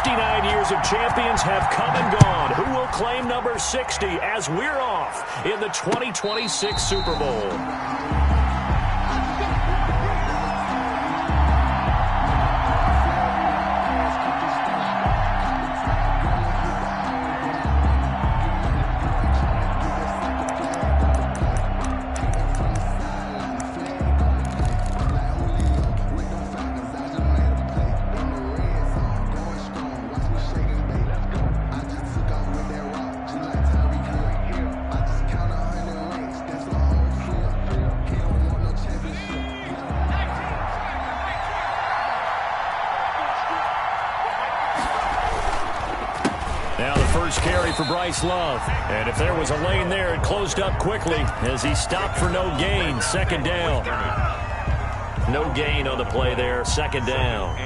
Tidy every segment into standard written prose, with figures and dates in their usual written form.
59 years of champions have come and gone. Who will claim number 60 as we're off in the 2026 Super Bowl? Carry for Bryce Love. And if there was a lane there, it closed up quickly as he stopped for no gain. Second down. No gain on the play there. Second down.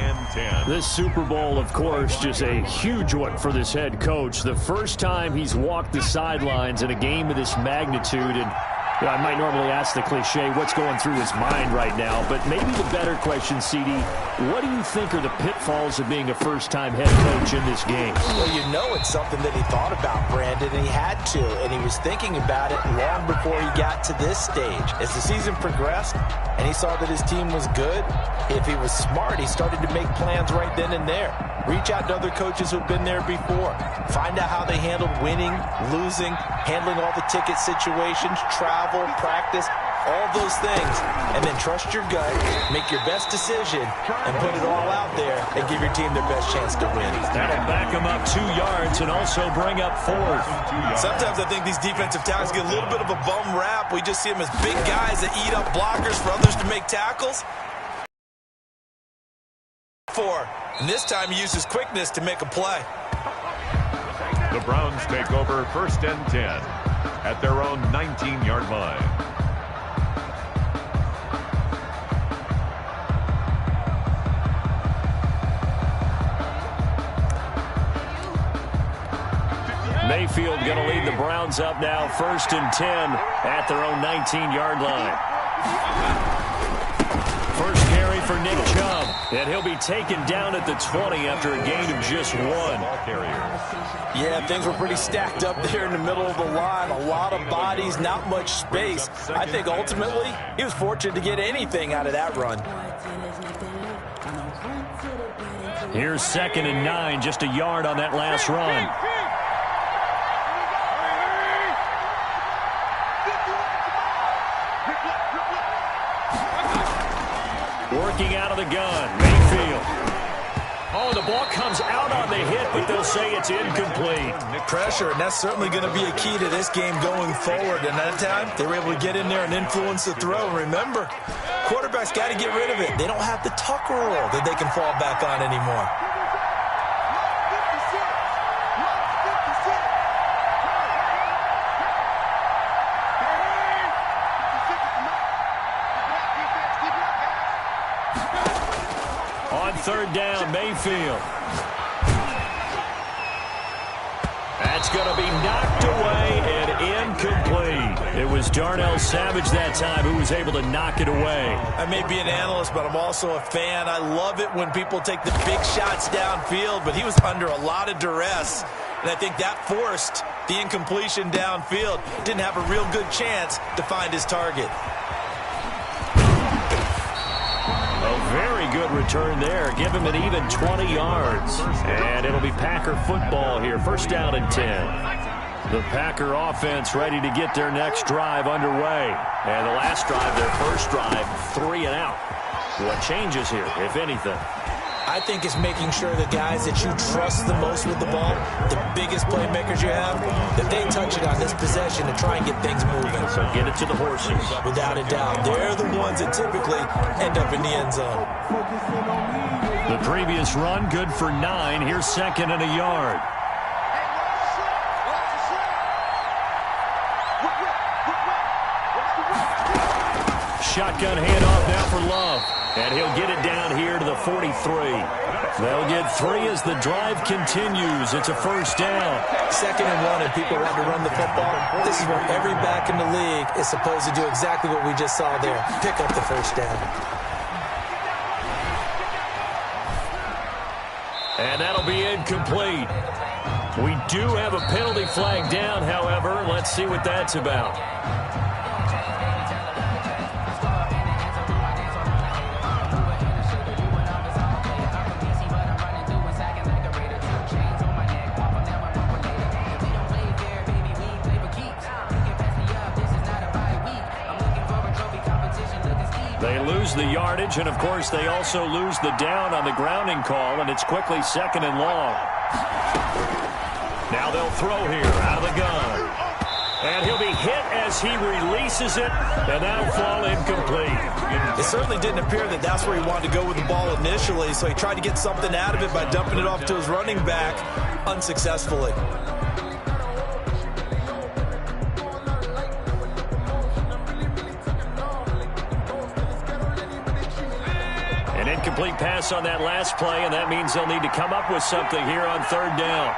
This Super Bowl, of course, just a huge one for this head coach. The first time he's walked the sidelines in a game of this magnitude. And I might normally ask the cliche, what's going through his mind right now? But maybe the better question, CD, what do you think are the pitfalls of being a first-time head coach in this game? Well, you know it's something that he thought about, Brandon, and he had to. And he was thinking about it long before he got to this stage. As the season progressed and he saw that his team was good, if he was smart, he started to make plans right then and there. Reach out to other coaches who've been there before. Find out how they handled winning, losing, handling all the ticket situations, travel, practice, all those things. And then trust your gut, make your best decision, and put it all out there and give your team their best chance to win. That'll back them up 2 yards and also bring up 4th. Sometimes I think these defensive tackles get a little bit of a bum rap. We just see them as big guys that eat up blockers for others to make tackles. And this time he uses quickness to make a play. The Browns take over 1st and 10 at their own 19-yard line. Mayfield going to lead the Browns up now, 1st and 10 at their own 19-yard line. First carry for Nick Chubb, and he'll be taken down at the 20 after a gain of just 1. Yeah, things were pretty stacked up there in the middle of the line. A lot of bodies, not much space. I think ultimately he was fortunate to get anything out of that run. Here's 2nd and 9, just a yard on that last run. Working out of the gun, Mayfield. Oh, the ball comes out on the hit, but they'll say it's incomplete. Pressure, and that's certainly going to be a key to this game going forward. And that time, they were able to get in there and influence the throw. Remember, quarterbacks got to get rid of it. They don't have the Tucker roll that they can fall back on anymore. Third down, Mayfield. That's going to be knocked away and incomplete. It was Darnell Savage that time who was able to knock it away. I may be an analyst, but I'm also a fan. I love it when people take the big shots downfield, but he was under a lot of duress, and I think that forced the incompletion downfield. Didn't have a real good chance to find his target. Very good return there. Give him an even 20 yards. And it'll be Packer football here. 1st down and 10. The Packer offense ready to get their next drive underway. And the last drive, their first drive, 3 and out. What changes here, if anything? I think it's making sure the guys that you trust the most with the ball, the biggest playmakers you have, that they touch it on this possession to try and get things moving. So get it to the horses. Without a doubt. They're the ones that typically end up in the end zone. The previous run, good for 9. Here's 2nd and a yard. Shotgun handoff now for Love. And he'll get it down here to the 43. They'll get 3 as the drive continues. It's a 1st down. 2nd and 1, and people want to run the football. This is where every back in the league is supposed to do exactly what we just saw there. Pick up the 1st down. And that'll be incomplete. We do have a penalty flag down, however. Let's see what that's about. They lose the yardage, and, of course, they also lose the down on the grounding call, and it's quickly 2nd and long. Now they'll throw here out of the gun. And he'll be hit as he releases it, and that'll fall incomplete. It certainly didn't appear that that's where he wanted to go with the ball initially, so he tried to get something out of it by dumping it off to his running back unsuccessfully. An incomplete pass on that last play, and that means they'll need to come up with something here on 3rd down.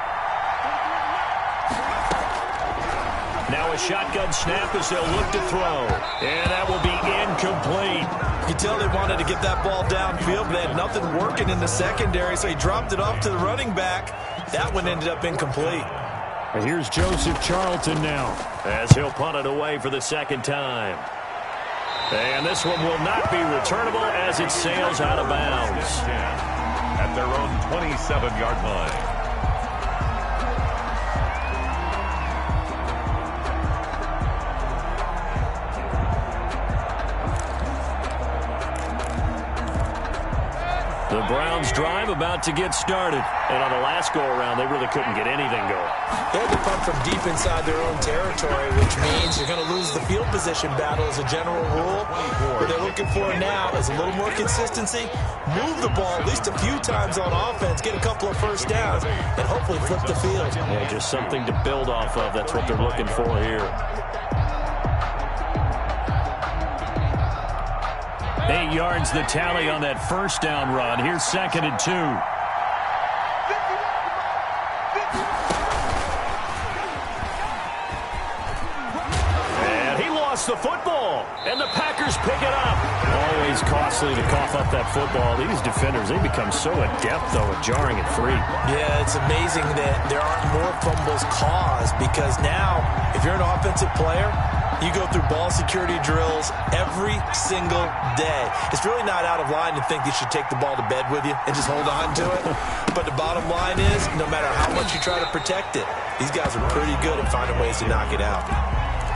Now a shotgun snap as they'll look to throw. And that will be incomplete. You can tell they wanted to get that ball downfield, but they had nothing working in the secondary, so he dropped it off to the running back. That one ended up incomplete. And here's Joseph Charlton now, as he'll punt it away for the 2nd time. And this one will not be returnable as it sails out of bounds. At their own 27-yard line. The Browns drive about to get started. And on the last go-around, they really couldn't get anything going. They had to punt from deep inside their own territory, which means you're going to lose the field position battle as a general rule. What they're looking for now is a little more consistency, move the ball at least a few times on offense, get a couple of first downs, and hopefully flip the field. Yeah, just something to build off of. That's what they're looking for here. 8 yards the tally on that first down run. Here's 2nd and 2. And he lost the football. And the Packers pick it up. Always costly to cough up that football. These defenders, they become so adept, though, at jarring it free. Yeah, it's amazing that there aren't more fumbles caused, because now, if you're an offensive player, you go through ball security drills every single day. It's really not out of line to think you should take the ball to bed with you and just hold on to it. But the bottom line is, no matter how much you try to protect it, these guys are pretty good at finding ways to knock it out.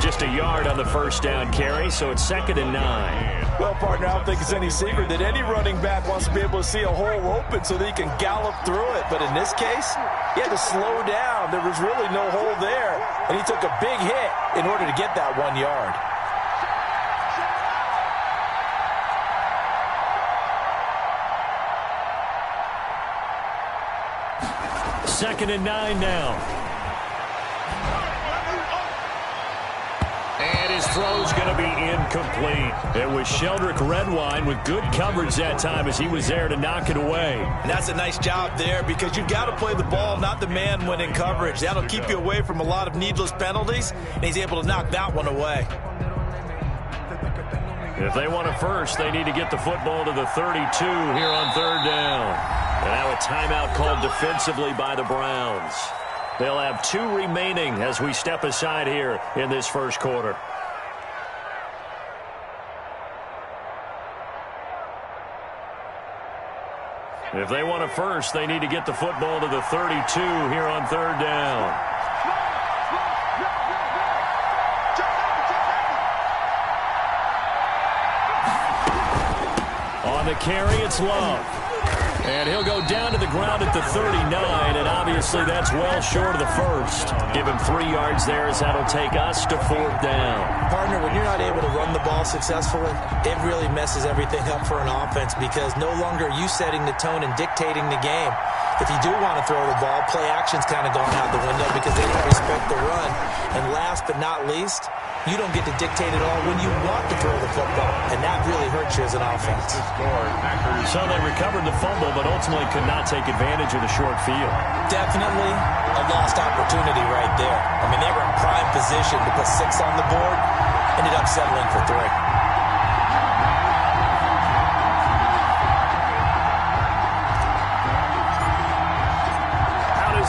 Just a yard on the first down carry, so it's 2nd and 9. Well, partner, I don't think it's any secret that any running back wants to be able to see a hole open so that he can gallop through it. But in this case, he had to slow down. There was really no hole there, and he took a big hit in order to get that 1 yard. Second and 9 now. And his throw's going to be incomplete. It was Sheldrick Redwine with good coverage that time as he was there to knock it away. And that's a nice job there, because you've got to play the ball, not the man when in coverage. That'll keep you away from a lot of needless penalties, and he's able to knock that one away. If they want a first, they need to get the football to the 32 here on 3rd down. And now a timeout called defensively by the Browns. They'll have 2 remaining as we step aside here in this first quarter. If they want a first, they need to get the football to the 32 here on 3rd down. On the carry, it's Love. And he'll go down to the ground at the 39, and obviously that's well short of the first. Give him 3 yards there as that'll take us to 4th down. Partner, when you're not able to run the ball successfully, it really messes everything up for an offense, because no longer are you setting the tone and dictating the game. If you do want to throw the ball, play action's kind of gone out the window because they don't respect the run. And last but not least, you don't get to dictate it all when you want to throw the football, and that really hurts you as an offense. So they recovered the fumble, but ultimately could not take advantage of the short field. Definitely a lost opportunity right there. I mean, they were in prime position to put 6 on the board, ended up settling for 3.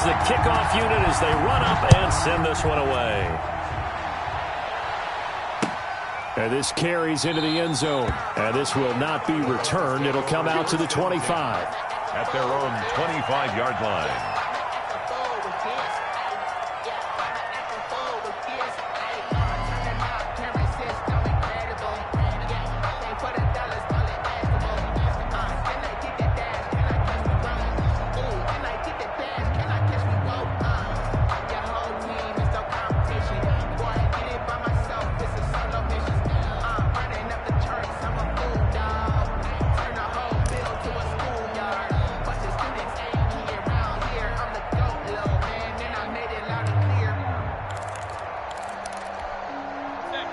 is the kickoff unit as they run up and send this one away. And this carries into the end zone. And this will not be returned. It'll come out to the 25. At their own 25-yard line.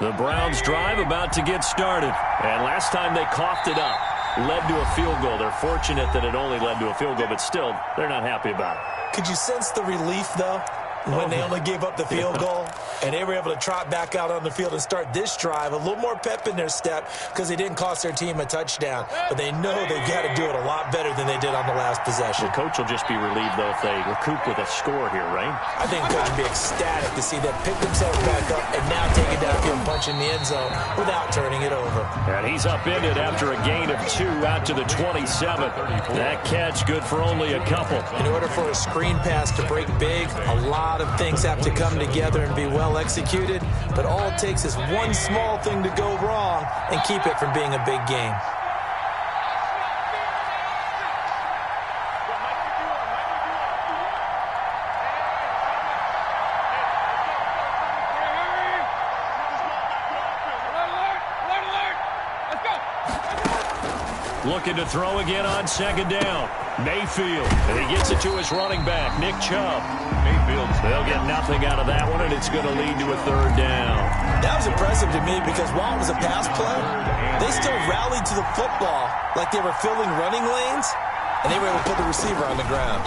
The Browns drive about to get started. And last time they coughed it up, led to a field goal. They're fortunate that it only led to a field goal, but still, they're not happy about it. Could you sense the relief, though, when they only gave up the field goal? And they were able to trot back out on the field and start this drive. A little more pep in their step because they didn't cost their team a touchdown. But they know they've got to do it a lot better than they did on the last possession. The coach will just be relieved, though, if they recoup with a score here, right? I think the coach would be ecstatic to see them pick themselves back up and now take it downfield and punch in the end zone without turning it over. And he's upended after a gain of 2 out to the 27. That catch good for only a couple. In order for a screen pass to break big, a lot of things have to come together and be well executed. But all it takes is one small thing to go wrong and keep it from being a big game. Looking to throw again on second down. Mayfield. And he gets it to his running back, Nick Chubb. They'll get nothing out of that one, and it's going to lead to a third down. That was impressive to me because while it was a pass play, they still rallied to the football like they were filling running lanes, and they were able to put the receiver on the ground.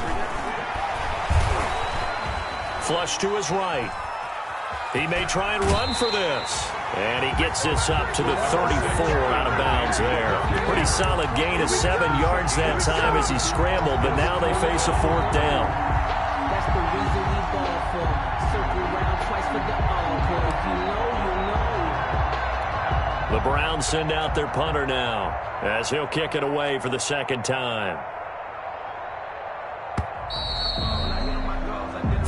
Flush to his right. He may try and run for this. And he gets this up to the 34 out of bounds there. Pretty solid gain of 7 yards that time as he scrambled, but now they face a 4th down. That's the reason we ball for. Circle round twice for the encore. If you know, you know. The Browns send out their punter now as he'll kick it away for the second time.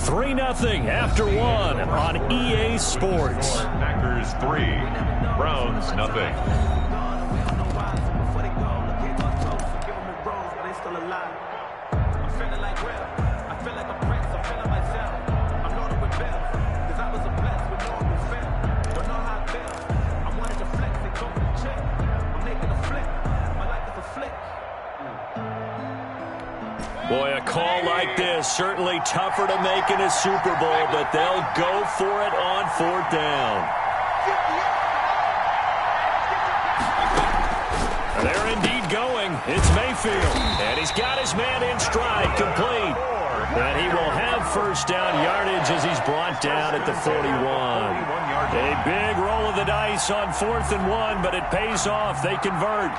3-0 after 1 on EA Sports. Packers 3, Browns nothing. Boy, a call like this, certainly tougher to make in a Super Bowl, but they'll go for it on 4th down. They're indeed going. It's Mayfield, and he's got his man in stride, complete. And he will have first down yardage as he's brought down at the 41. A big roll of the dice on 4th and 1, but it pays off. They convert.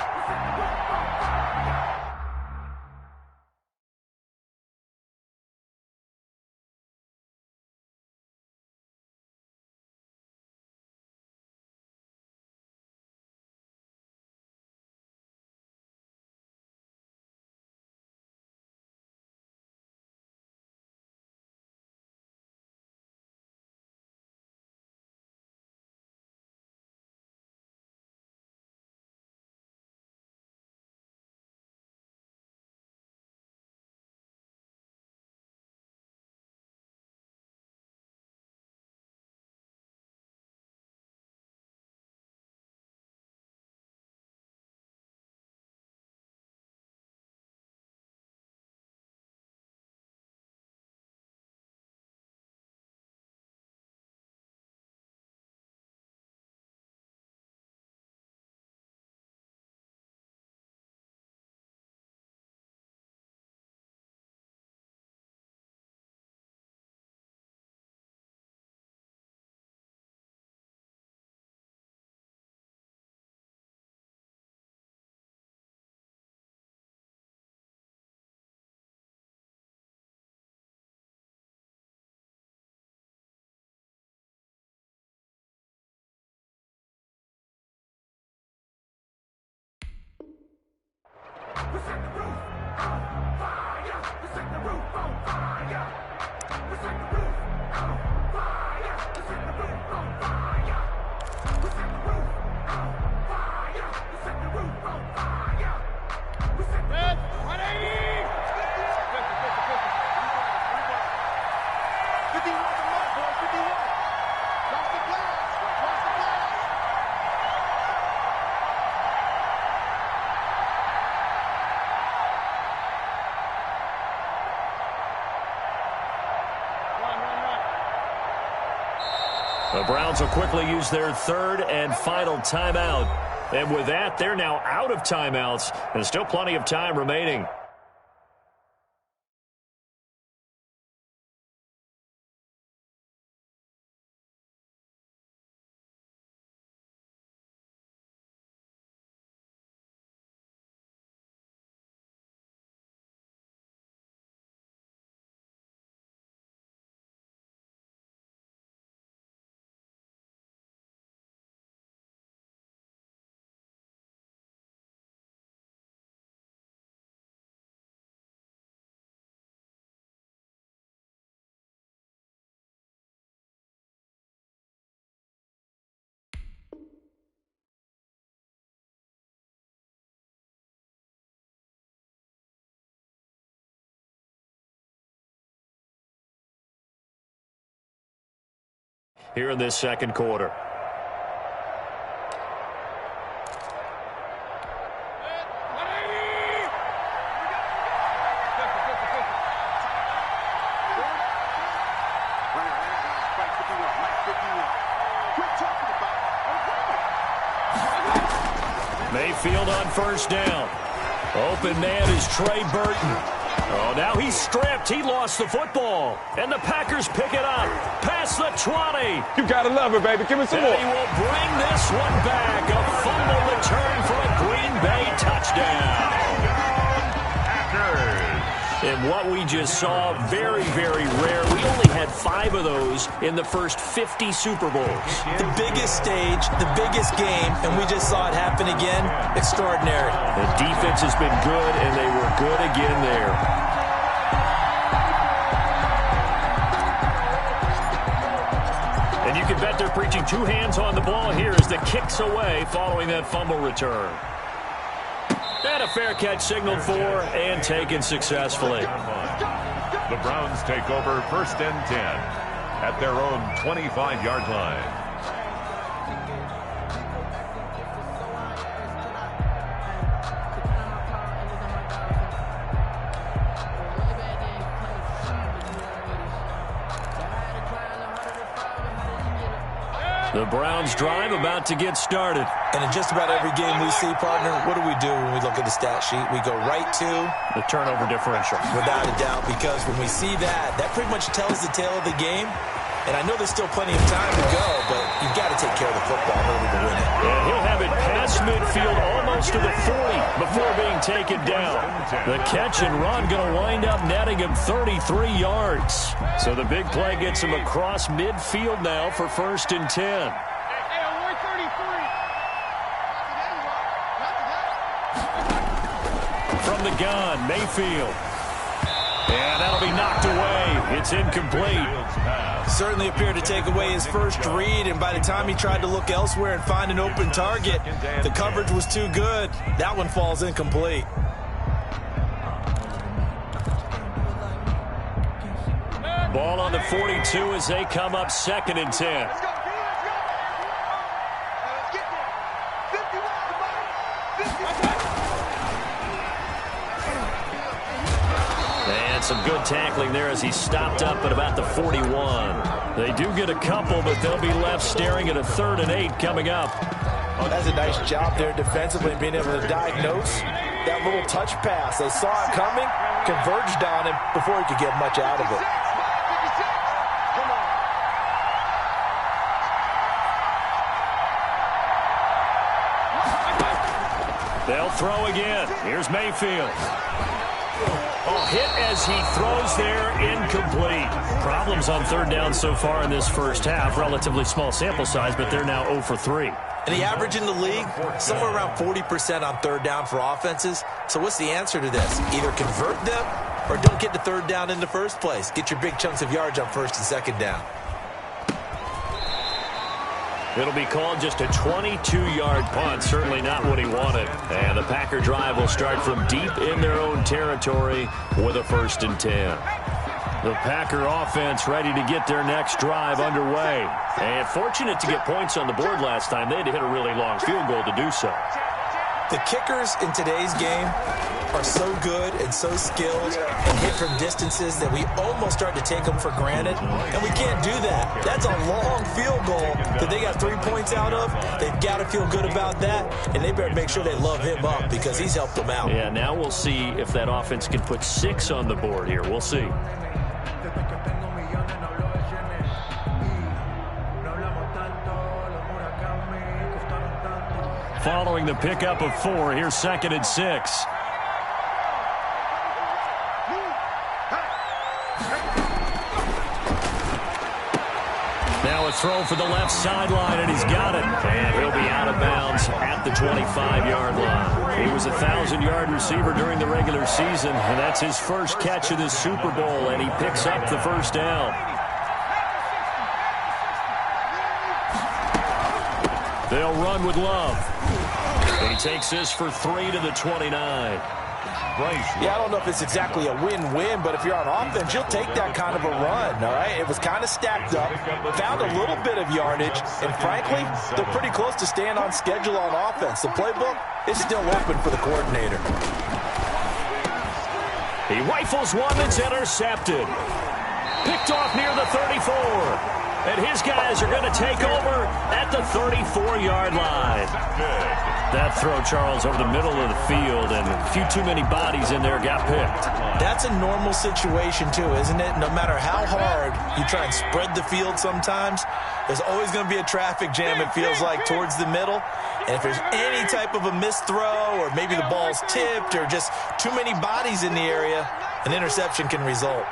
The Browns will quickly use their third and final timeout. And with that, they're now out of timeouts. And still plenty of time remaining. Here in this second quarter. Mayfield on first down. Open man is Trey Burton. Oh, now he's stripped. He lost the football. And the Packers pick it up. Past the 20. You got to love it, baby. Give me some more. He will bring this one back. A fumble return for a Green Bay touchdown. And what we just saw, very, very rare. We only had 5 of those in the first 50 Super Bowls. The biggest stage, the biggest game, and we just saw it happen again. Extraordinary. The defense has been good, and they were good again there. And you can bet they're preaching 2 hands on the ball here as the kick's away following that fumble return. And a fair catch signaled for and taken successfully. The Browns take over first and 10 at their own 25-yard line. The Browns drive about to get started. And in just about every game we see, partner, what do we do when we look at the stat sheet? We go right to the turnover differential. Without a doubt, because when we see that, that pretty much tells the tale of the game. And I know there's still plenty of time to go, but you've got to take care of the football in order to win it. And he'll have it past midfield almost to the 40 before being taken down. The catch and run going to wind up netting him 33 yards. So the big play gets him across midfield now for first and 10. From the gun, Mayfield. And that'll be knocked away. It's incomplete. Certainly appeared to take away his first read, and by the time he tried to look elsewhere and find an open target, the coverage was too good. That one falls incomplete. Ball on the 42 as they come up second and 10. And some good tackling there as he stopped up at about the 41. They do get a couple, but they'll be left staring at a 3rd and 8 coming up. Oh, that's a nice job there defensively, being able to diagnose that little touch pass. They saw it coming, converged on him before he could get much out of it. They'll throw again. Here's Mayfield. Oh, hit as he throws there, incomplete. Problems on 3rd down so far in this first half. Relatively small sample size, but they're now 0 for 3. And the average in the league, somewhere around 40% on third down for offenses. So what's the answer to this? Either convert them or don't get to third down in the first place. Get your big chunks of yards on first and second down. It'll be called just a 22-yard punt. Certainly not what he wanted. And the Packer drive will start from deep in their own territory with a 1st and 10. The Packer offense ready to get their next drive underway. And fortunate to get points on the board last time. They had to hit a really long field goal to do so. The kickers in today's game are so good and so skilled and hit from distances that we almost start to take them for granted. And we can't do that. That's a long field goal that they got 3 points out of. They've got to feel good about that, and they better make sure they love him up because he's helped them out. Yeah, now we'll see if that offense can put 6 on the board here. We'll see. Following the pickup of 4, here's 2nd and 6. Now a throw for the left sideline, and he's got it. And he'll be out of bounds at the 25-yard line. He was a 1,000-yard receiver during the regular season, and that's his first catch of this Super Bowl, and he picks up the 1st down. They'll run with Love. And he takes this for 3 to the 29. Yeah, I don't know if it's exactly a win-win, but if you're on offense, you'll take that kind of a run, all right? It was kind of stacked up, found a little bit of yardage, and frankly, they're pretty close to staying on schedule on offense. The playbook is still open for the coordinator. He rifles one that's intercepted. Picked off near the 34. And his guys are going to take over at the 34-yard line. That throw, Charles, over the middle of the field, and a few too many bodies in there got picked. That's a normal situation, too, isn't it? No matter how hard you try and spread the field sometimes, there's always going to be a traffic jam, it feels like, towards the middle. And if there's any type of a missed throw or maybe the ball's tipped or just too many bodies in the area, an interception can result.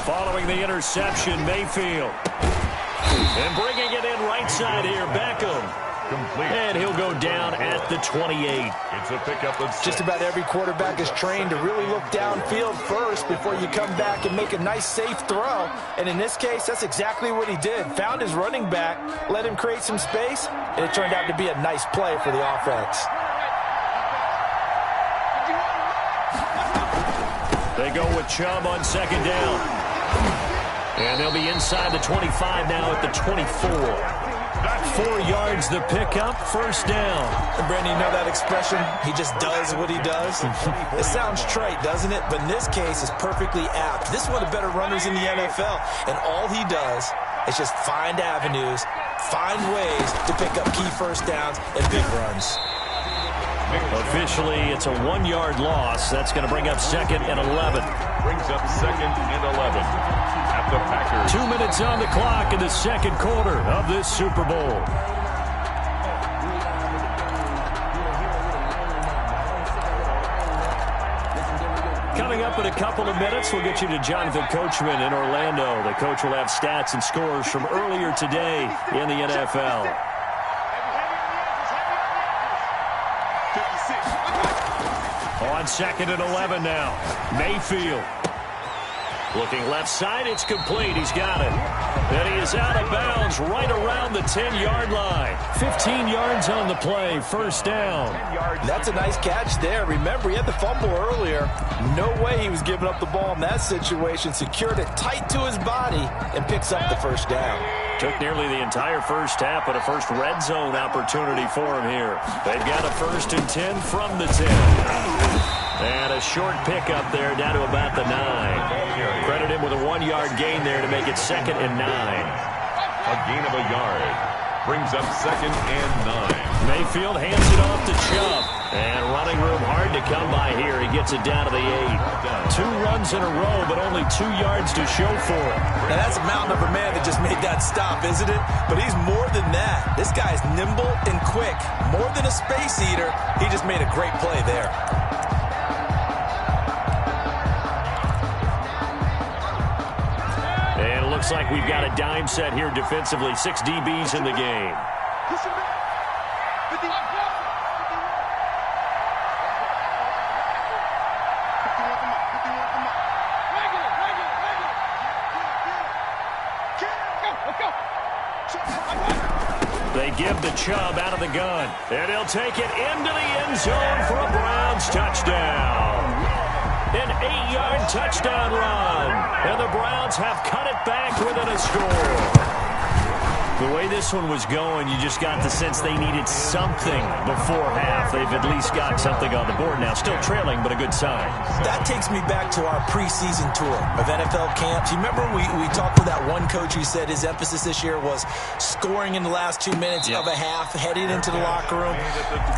Following the interception, Mayfield. And bringing it in right side here, Beckham. Complete. And he'll go down at the 28. It's a pickup of 6. Just about every quarterback is trained to really look downfield first before you come back and make a nice, safe throw. And in this case, that's exactly what he did. Found his running back, let him create some space, and it turned out to be a nice play for the offense. They go with Chubb on 2nd down. And they'll be inside the 25 now at the 24. 4 yards the pickup, 1st down. And Brandon, you know that expression? He just does what he does. It sounds trite, doesn't it? But in this case, it's perfectly apt. This is one of the better runners in the NFL. And all he does is just find avenues, find ways to pick up key 1st downs and big runs. Officially, it's a 1-yard loss. That's going to bring up 2nd and 11. Brings up 2nd and 11 at the Packers. 2 minutes on the clock in the 2nd quarter of this Super Bowl. Coming up in a couple of minutes, we'll get you to Jonathan Coachman in Orlando. The coach will have stats and scores from earlier today in the NFL. On 2nd and 11 now. Mayfield. Looking left side, it's complete. He's got it. And he is out of bounds right around the 10-yard line. 15 yards on the play, 1st down. That's a nice catch there. Remember, he had the fumble earlier. No way he was giving up the ball in that situation. Secured it tight to his body and picks up the 1st down. Took nearly the entire first half, but a first red zone opportunity for him here. They've got a 1st and 10 from the 10. And a short pickup there down to about the 9. Credit him with a 1-yard gain there to make it 2nd and 9. A gain of a yard. Brings up 2nd and 9. Mayfield hands it off to Chubb. And running room hard to come by here. He gets it down to the 8. 2 runs in a row, but only 2 yards to show for it. Now that's a mountain of a man that just made that stop, isn't it? But he's more than that. This guy's nimble and quick. More than a space eater, he just made a great play there. And it looks like we've got a dime set here defensively. 6 DBs in the game. They give the Chubb out of the gun, and he'll take it into the end zone for a Browns touchdown. An 8-yard touchdown run, and the Browns have cut it back within a score. The way this one was going, you just got the sense they needed something before half. They've at least got something on the board now. Still trailing, but a good sign. That takes me back to our preseason tour of NFL camps. You remember we talked with that one coach who said his emphasis this year was scoring in the last 2 minutes of a half, heading into the locker room.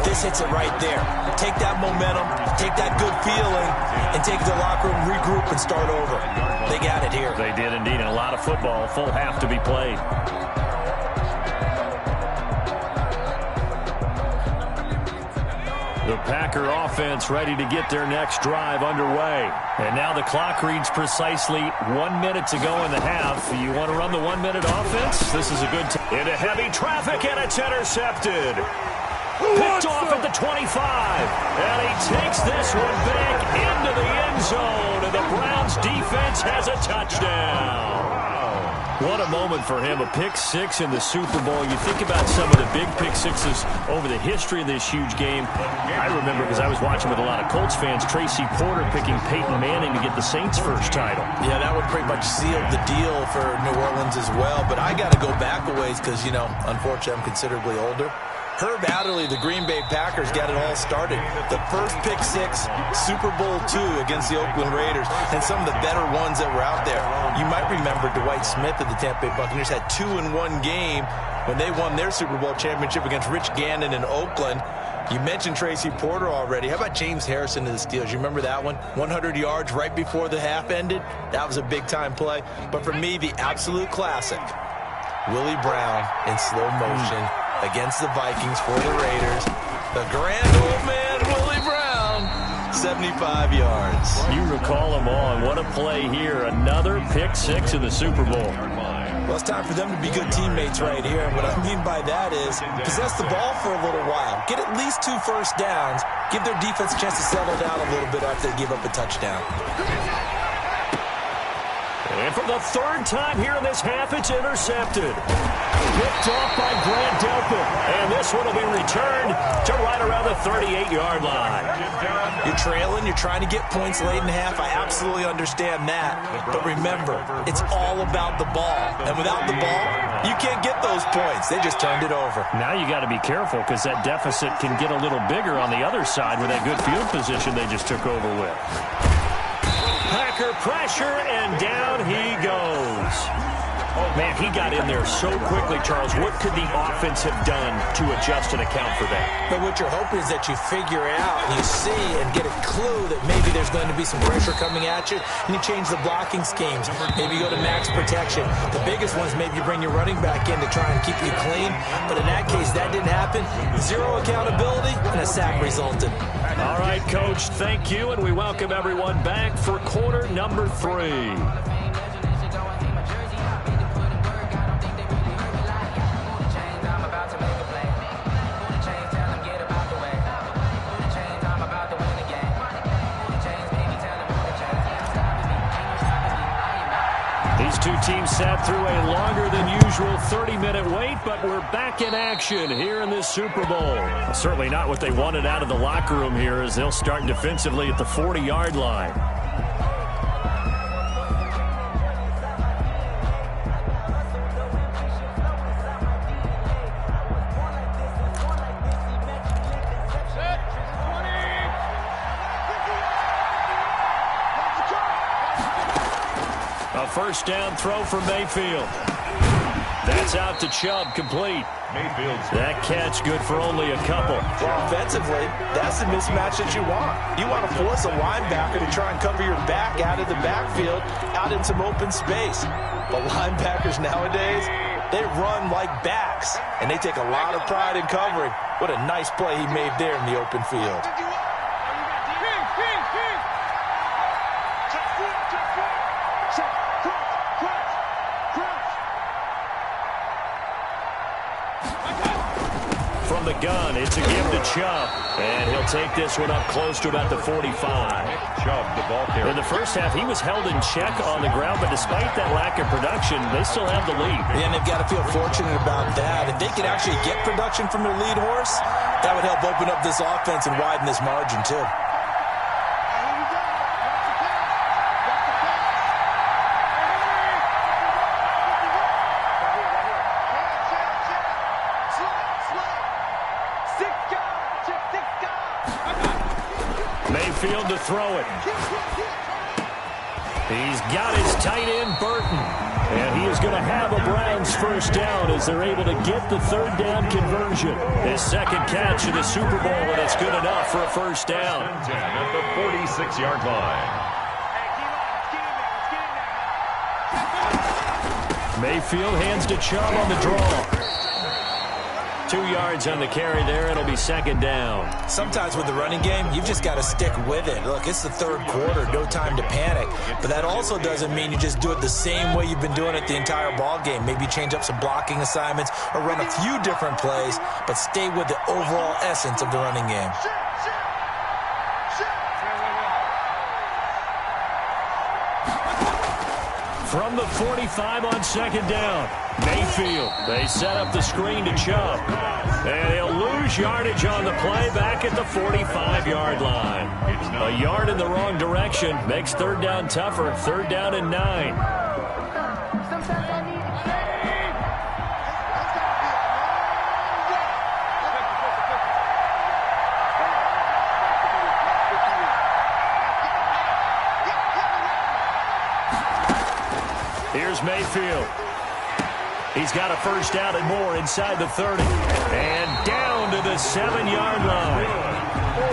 This hits it right there. Take that momentum, take that good feeling, and take it to the locker room, regroup, and start over. They got it here. They did indeed, and a lot of football, full half to be played. The Packer offense ready to get their next drive underway. And now the clock reads precisely 1 minute to go in the half. You want to run the 1 minute offense? This is a good time. Into heavy traffic, and it's intercepted. Picked off at the 25. And he takes this one back into the end zone. And the Browns defense has a touchdown. What a moment for him, a pick six in the Super Bowl. You think about some of the big pick sixes over the history of this huge game. I remember, because I was watching with a lot of Colts fans, Tracy Porter picking Peyton Manning to get the Saints' first title. Yeah, that would pretty much seal the deal for New Orleans as well. But I got to go back a ways because, you know, unfortunately I'm considerably older. Herb Adderley, the Green Bay Packers, got it all started. The first pick six, Super Bowl II against the Oakland Raiders, and some of the better ones that were out there. You might remember Dwight Smith of the Tampa Bay Buccaneers had 2 in 1 game when they won their Super Bowl championship against Rich Gannon in Oakland. You mentioned Tracy Porter already. How about James Harrison of the Steelers? You remember that one? 100 yards right before the half ended? That was a big-time play. But for me, the absolute classic, Willie Brown in slow motion against the Vikings for the Raiders. The grand old man, Willie Brown, 75 yards. You recall them all, and what a play here. Another pick six in the Super Bowl. Well, it's time for them to be good teammates right here. And what I mean by that is possess the ball for a little while. Get at least 2 first downs. Give their defense a chance to settle down a little bit after they give up a touchdown. And for the third time here in this half, it's intercepted. Picked off by Grant Delpit. And this one will be returned to right around the 38-yard line. You're trailing. You're trying to get points late in the half. I absolutely understand that. But remember, it's all about the ball. And without the ball, you can't get those points. They just turned it over. Now you got to be careful because that deficit can get a little bigger on the other side with that good field position they just took over with. Packer pressure, and down he goes. Man, he got in there so quickly, Charles. What could the offense have done to adjust and account for that? But what you're hoping is that you figure it out, and you see and get a clue that maybe there's going to be some pressure coming at you, and you change the blocking schemes. Maybe you go to max protection. The biggest one is maybe you bring your running back in to try and keep you clean. But in that case, that didn't happen. 0 accountability, and a sack resulted. All right, Coach, thank you, and we welcome everyone back for quarter number 3. These two teams sat through a longer than usual 30-minute wait, but we're back in action here in this Super Bowl. Certainly not what they wanted out of the locker room here, as they'll start defensively at the 40-yard line. A first down throw for Mayfield. That's out to Chubb, complete. That catch good for only a couple. Well, offensively, that's the mismatch that you want. You want to force a linebacker to try and cover your back out of the backfield, out in some open space. But linebackers nowadays, they run like backs, and they take a lot of pride in covering. What a nice play he made there in the open field. from the gun. It's a give to Chubb. And he'll take this one up close to about the 45. Chubb, the ball carrier. In the first half, he was held in check on the ground, but despite that lack of production, they still have the lead. And they've got to feel fortunate about that. If they could actually get production from their lead horse, that would help open up this offense and widen this margin, too. Mayfield to throw it. He's got his tight end, Burton. And he is going to have a Browns first down as they're able to get the third down conversion. His second catch in the Super Bowl, and it's good enough for a first down. 10 at the 46-yard line. Mayfield hands to Chubb on the draw. 2 yards on the carry there. It'll be second down. Sometimes with the running game, you've just got to stick with it. Look, it's the third quarter. No time to panic. But that also doesn't mean you just do it the same way you've been doing it the entire ball game. Maybe change up some blocking assignments or run a few different plays, but stay with the overall essence of the running game. From the 45 on second down, Mayfield. They set up the screen to Chubb. And he'll lose yardage on the play back at the 45-yard line. A yard in the wrong direction makes third down tougher. Third down and 9. Here's Mayfield. He's got a first down and more inside the 30. And down to the 7-yard line.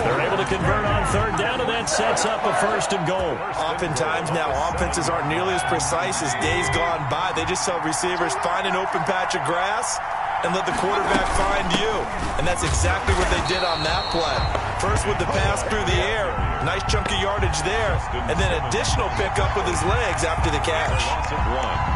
They're able to convert on third down, and that sets up a first and goal. Oftentimes now, offenses aren't nearly as precise as days gone by. They just tell receivers, find an open patch of grass and let the quarterback find you. And that's exactly what they did on that play. First with the pass through the air. Nice chunk of yardage there. And then additional pickup with his legs after the catch.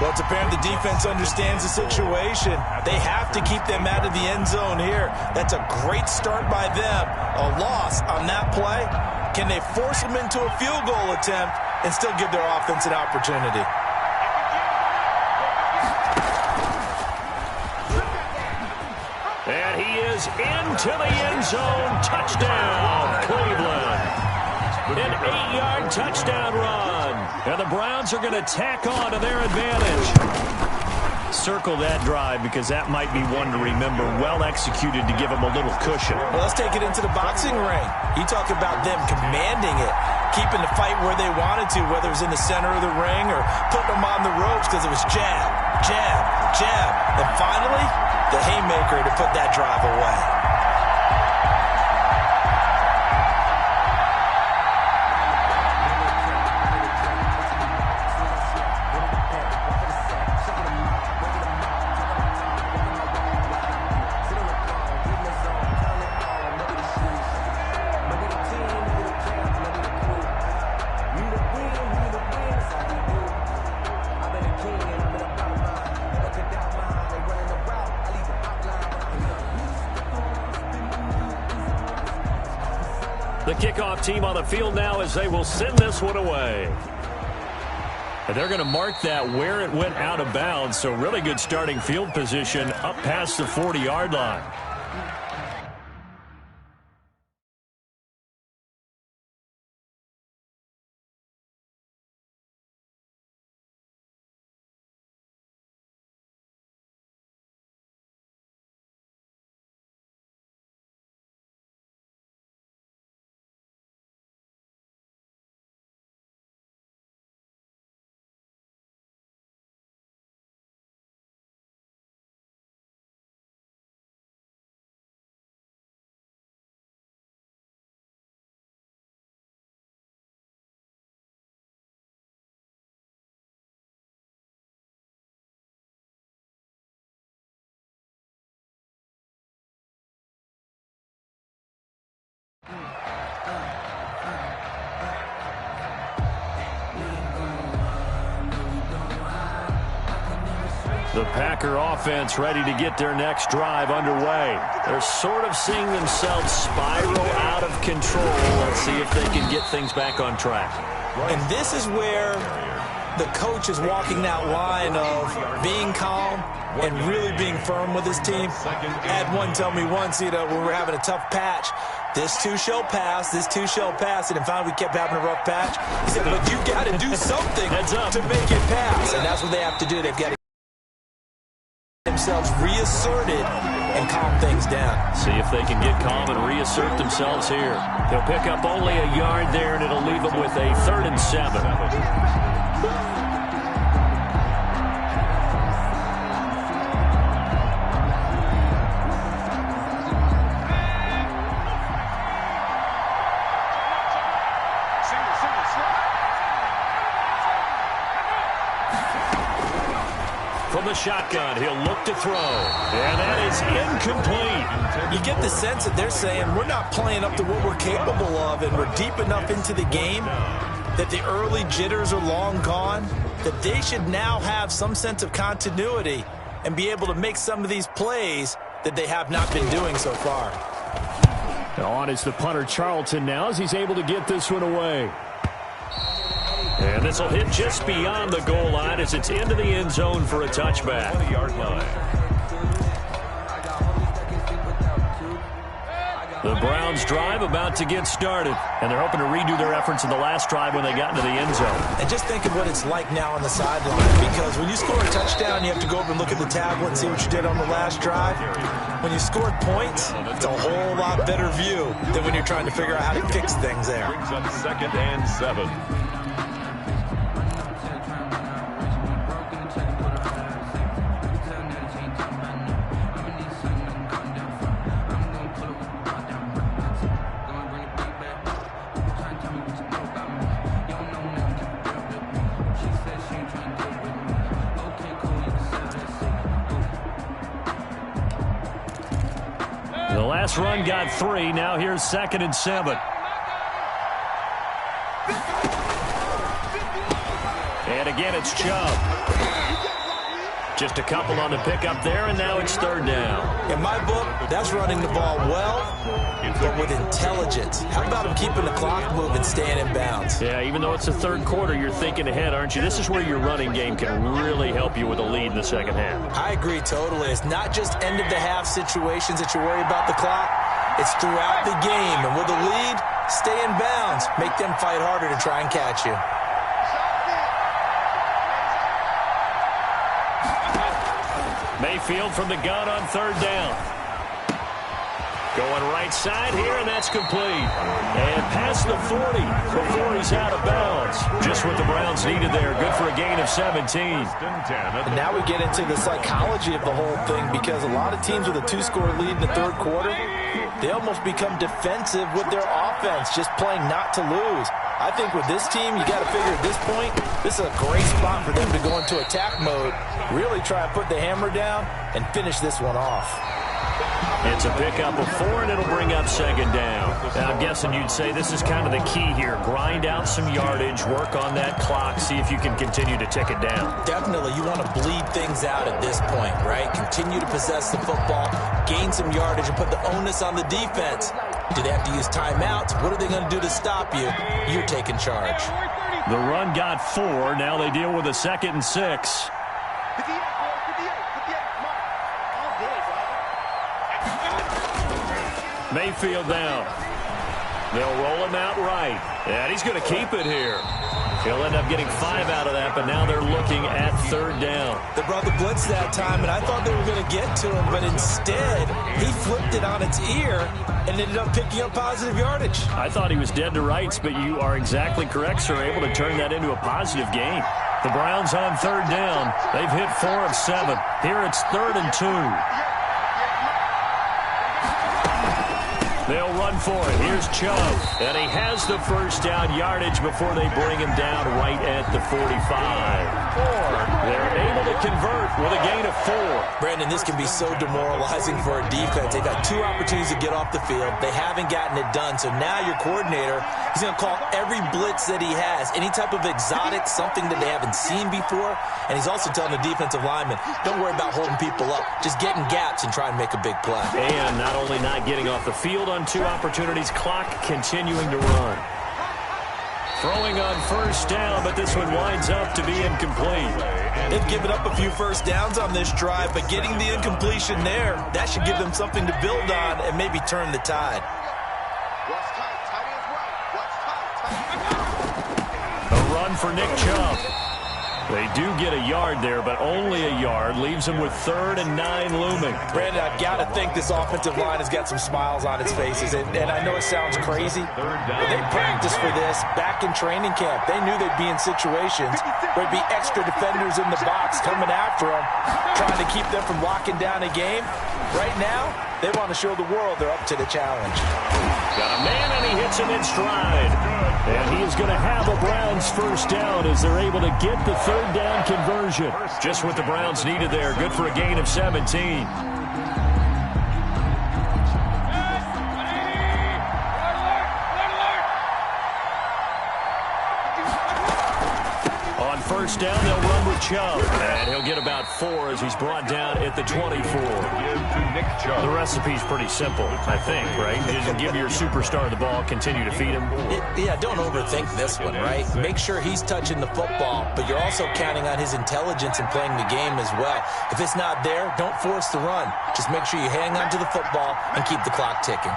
Well, it's apparent the defense understands the situation. They have to keep them out of the end zone here. That's a great start by them. A loss on that play. Can they force them into a field goal attempt and still give their offense an opportunity? And he is into the end zone. Touchdown, Cleveland. An 8-yard touchdown run. And the Browns are going to tack on to their advantage. Circle that drive because that might be one to remember. Well executed to give them a little cushion. Well, let's take it into the boxing ring. You talk about them commanding it, keeping the fight where they wanted to, whether it was in the center of the ring or putting them on the ropes because it was jab, jab, jab. And finally, the haymaker to put that drive away. The kickoff team on the field now as they will send this one away. And they're going to mark that where it went out of bounds. So really good starting field position up past the 40-yard line. The Packer offense ready to get their next drive underway. They're sort of seeing themselves spiral out of control. Let's see if they can get things back on track. And this is where the coach is walking that line of being calm and really being firm with his team. I had one tell me once, when we were having a tough patch, this too shall pass, this too shall pass, and finally we kept having a rough patch. He said, but you got to do something to make it pass, and that's what they have to do. They've got to get themselves reasserted and calm things down. See if they can get calm and reassert themselves here. They'll pick up only a yard there, and it'll leave them with a 3rd and 7. From the shotgun, he'll look to throw. And that is incomplete. You get the sense that they're saying we're not playing up to what we're capable of, and we're deep enough into the game that the early jitters are long gone, that they should now have some sense of continuity and be able to make some of these plays that they have not been doing so far. On is the punter Charlton now as he's able to get this one away. And this will hit just beyond the goal line as it's into the end zone for a touchback. 20-yard line. The Browns drive about to get started, and they're hoping to redo their efforts in the last drive when they got into the end zone. And just think of what it's like now on the sideline, because when you score a touchdown, you have to go over and look at the tablet and see what you did on the last drive. When you scored points, it's a whole lot better view than when you're trying to figure out how to fix things there. Brings up 2nd and 7. The last run got 3. Now here's 2nd and 7. And again, it's Chubb. Just a couple on the pickup there, and now it's 3rd down. In my book, that's running the ball well, but with intelligence. How about him keeping the clock moving, staying in bounds? Yeah, even though it's the 3rd quarter, you're thinking ahead, aren't you? This is where your running game can really help you with a lead in the 2nd half. I agree totally. It's not just end-of-the-half situations that you worry about the clock. It's throughout the game. And with a lead, stay in bounds. Make them fight harder to try and catch you. Mayfield from the gun on 3rd down. Going right side here, and that's complete. And past the 40 before he's out of bounds. Just what the Browns needed there. Good for a gain of 17. And now we get into the psychology of the whole thing, because a lot of teams with a 2-score lead in the 3rd quarter, they almost become defensive with their offense, just playing not to lose. I think with this team, you got to figure at this point, this is a great spot for them to go into attack mode, really try and put the hammer down and finish this one off. It's a pickup of 4, and it'll bring up 2nd down. Now, I'm guessing you'd say this is kind of the key here. Grind out some yardage, work on that clock, see if you can continue to tick it down. Definitely, you want to bleed things out at this point, right? Continue to possess the football, gain some yardage, and put the onus on the defense. Do they have to use timeouts? What are they going to do to stop you? You're taking charge. The run got 4. Now they deal with a 2nd and 6. Mayfield down. They'll roll him out right. And he's going to keep it here. He'll end up getting 5 out of that, but now they're looking at 3rd down. They brought the blitz that time, and I thought they were going to get to him, but instead, he flipped it on its ear and ended up picking up positive yardage. I thought he was dead to rights, but you are exactly correct, sir, able to turn that into a positive gain. The Browns on 3rd down. They've hit 4 of 7. Here it's 3rd and 2. They'll run for it. Here's Chubb. And he has the first down yardage before they bring him down right at the 45. They're able to convert with a gain of 4. Brandon, this can be so demoralizing for a defense. They've got 2 opportunities to get off the field. They haven't gotten it done. So now your coordinator, he's going to call every blitz that he has, any type of exotic, something that they haven't seen before. And he's also telling the defensive lineman, don't worry about holding people up. Just get in gaps and try and make a big play. And not only not getting off the field on 2 opportunities, clock continuing to run. Throwing on first down, but this one winds up to be incomplete. They've given up a few first downs on this drive, but getting the incompletion there, that should give them something to build on and maybe turn the tide. A run for Nick Chubb. They do get a yard there, but only a yard. Leaves them with 3rd and 9 looming. Brandon, I've got to think this offensive line has got some smiles on its faces. And I know it sounds crazy, but they practiced for this back in training camp. They knew they'd be in situations where there'd be extra defenders in the box coming after them, trying to keep them from locking down a game. Right now, they want to show the world they're up to the challenge. Got a man, and he hits him in stride. And he is going to have a Browns first down as they're able to get the 3rd down conversion. Just what the Browns needed there. Good for a gain of 17. On first down, they'll run with Chubb. And he'll get about 4 as he's brought down at the 24. The recipe's pretty simple, I think, right? Just give your superstar the ball, continue to feed him. Yeah, don't overthink this one, right? Make sure he's touching the football, but you're also counting on his intelligence in playing the game as well. If it's not there, don't force the run. Just make sure you hang on to the football and keep the clock ticking.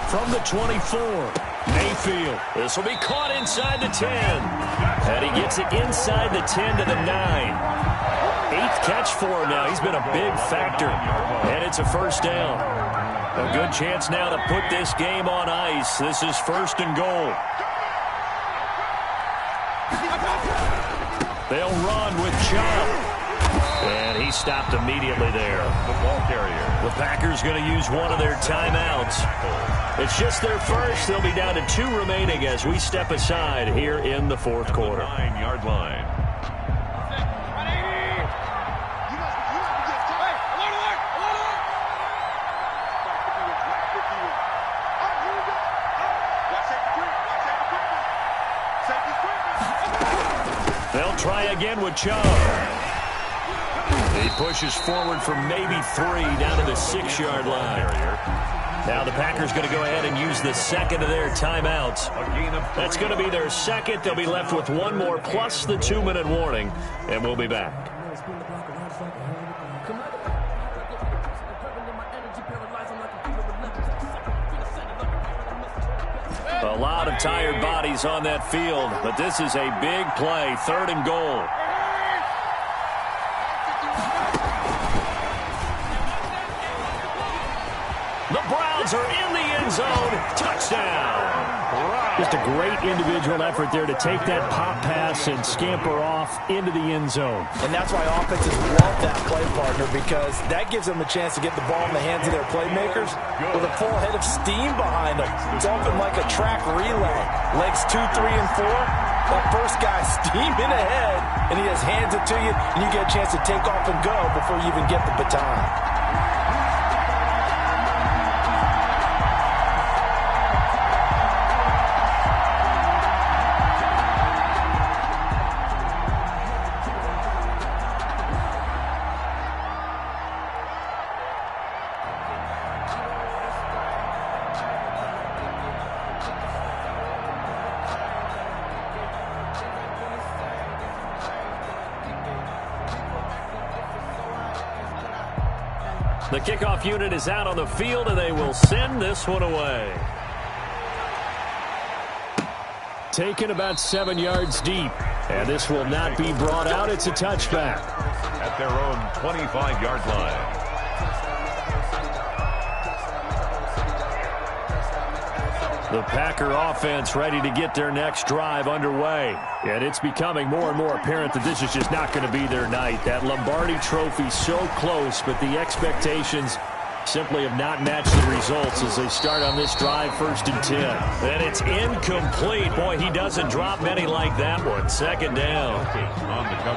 From the 24, Mayfield. This will be caught inside the 10. And he gets it inside the 10 to the 9. 8th catch for him now. He's been a big factor. And it's a first down. A good chance now to put this game on ice. This is 1st and goal. They'll run with Chubb. And he stopped immediately there. The ball carrier. The Packers going to use one of their timeouts. It's just their first. They'll be down to 2 remaining as we step aside here in the 4th quarter. 9-yard line. They'll try again with Chubb. He pushes forward for maybe 3 down to the 6-yard line. Now the Packers going to go ahead and use the 2nd of their timeouts. That's going to be their 2nd. They'll be left with 1 more plus the 2-minute warning, and we'll be back. A lot of tired bodies on that field, but this is a big play, 3rd and goal. The Browns are in the end zone. Touchdown. Just a great individual effort there to take that pop pass and scamper off into the end zone. And that's why offenses love that play partner, because that gives them a chance to get the ball in the hands of their playmakers with a full head of steam behind them. It's often like a track relay. Legs 2, 3, and 4. That first guy steaming ahead, and he just hands it to you, and you get a chance to take off and go before you even get the baton. The kickoff unit is out on the field, and they will send this one away. Taken about 7 yards deep, and this will not be brought out. It's a touchback. At their own 25-yard line. The Packer offense ready to get their next drive underway. And it's becoming more and more apparent that this is just not going to be their night. That Lombardi trophy so close, but the expectations simply have not matched the results as they start on this drive, 1st and 10. And it's incomplete. Boy, he doesn't drop many like that one. 2nd down.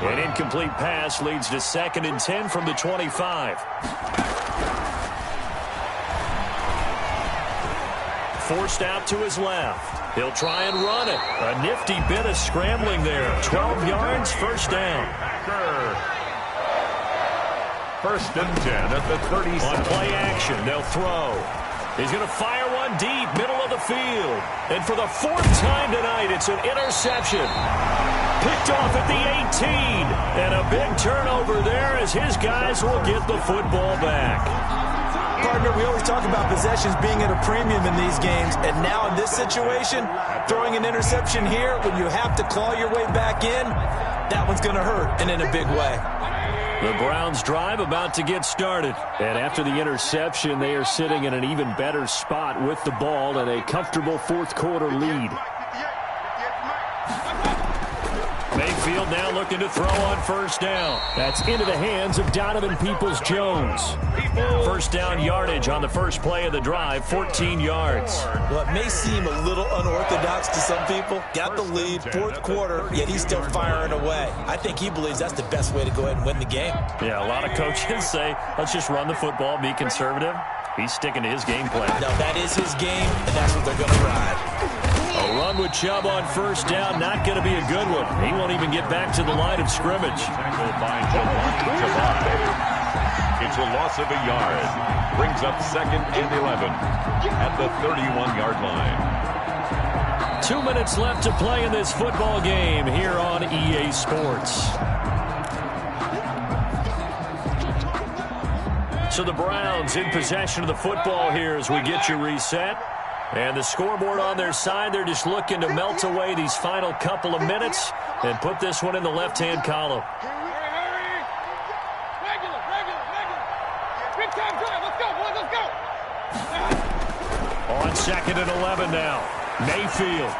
An incomplete pass leads to 2nd and 10 from the 25. Forced out to his left. He'll try and run it. A nifty bit of scrambling there. 12 yards, 1st down. 1st and 10 at the 36. On play action, they'll throw. He's going to fire one deep, middle of the field. And for the 4th time tonight, it's an interception. Picked off at the 18. And a big turnover there as his guys will get the football back. Partner, we always talk about possessions being at a premium in these games. And now in this situation, throwing an interception here when you have to claw your way back in, that one's going to hurt, and in a big way. The Browns drive about to get started. And after the interception, they are sitting in an even better spot with the ball and a comfortable 4th quarter lead. Mayfield now looking to throw on 1st down. That's into the hands of Donovan Peoples-Jones. 1st down yardage on the first play of the drive, 14 yards. Well, it may seem a little unorthodox to some people. Got the lead, 4th quarter, yet he's still firing away. I think he believes that's the best way to go ahead and win the game. Yeah, a lot of coaches say, let's just run the football, be conservative. He's sticking to his game plan. No, that is his game, and that's what they're going to ride. A run with Chubb on 1st down, not going to be a good one. He won't even get back to the line of scrimmage. It's a loss of a yard. Brings up 2nd and 11 at the 31-yard line. 2 minutes left to play in this football game here on EA Sports. So the Browns in possession of the football here as we get you reset. And the scoreboard on their side, they're just looking to melt away these final couple of minutes and put this one in the left-hand column. On 2nd and 11 now, Mayfield.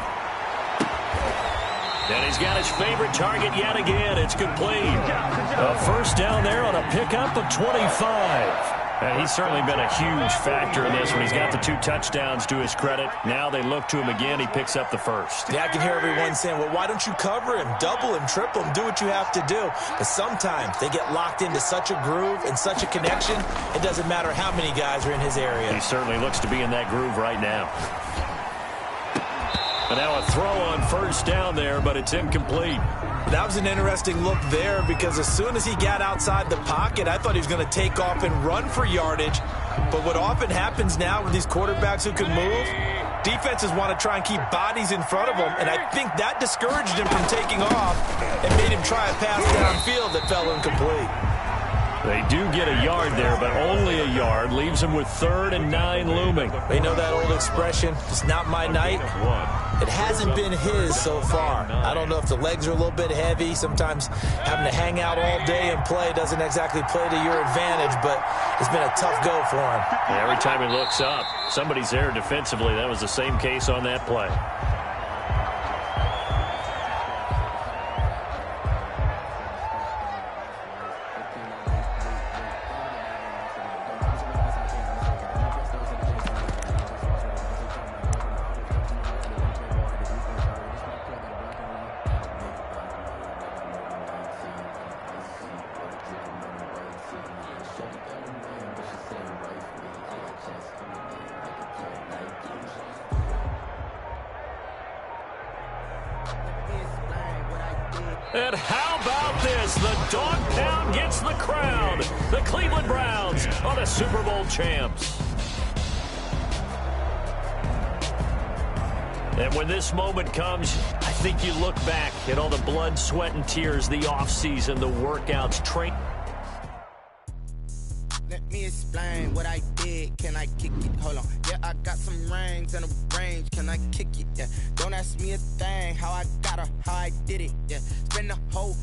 And he's got his favorite target yet again. It's complete. A 1st down there on a pickup of 25. And he's certainly been a huge factor in this when he's got the 2 touchdowns to his credit. Now they look to him again. He picks up the 1st. Yeah, I can hear everyone saying, well, why don't you cover him, double him, triple him, do what you have to do. But sometimes they get locked into such a groove and such a connection, it doesn't matter how many guys are in his area. He certainly looks to be in that groove right now. And now a throw on 1st down there, but it's incomplete. That was an interesting look there because as soon as he got outside the pocket, I thought he was going to take off and run for yardage. But what often happens now with these quarterbacks who can move, defenses want to try and keep bodies in front of them, and I think that discouraged him from taking off and made him try a pass downfield that fell incomplete. They do get a yard there, but only a yard. Leaves them with 3rd and 9 looming. They know that old expression, it's not my night. It hasn't been his so far. I don't know if the legs are a little bit heavy. Sometimes having to hang out all day and play doesn't exactly play to your advantage, but it's been a tough go for him. And every time he looks up, somebody's there defensively. That was the same case on that play. And how about this? The dog pound gets the crown. The Cleveland Browns are the Super Bowl champs. And when this moment comes, I think you look back at all the blood, sweat, and tears, the offseason, the workouts, training. Let me explain what I did. Can I kick it? Hold on. Yeah, I got some rings and a range. Can I kick it? Yeah. Don't ask me a thing. How I got her, how I did it. Yeah. Spend the whole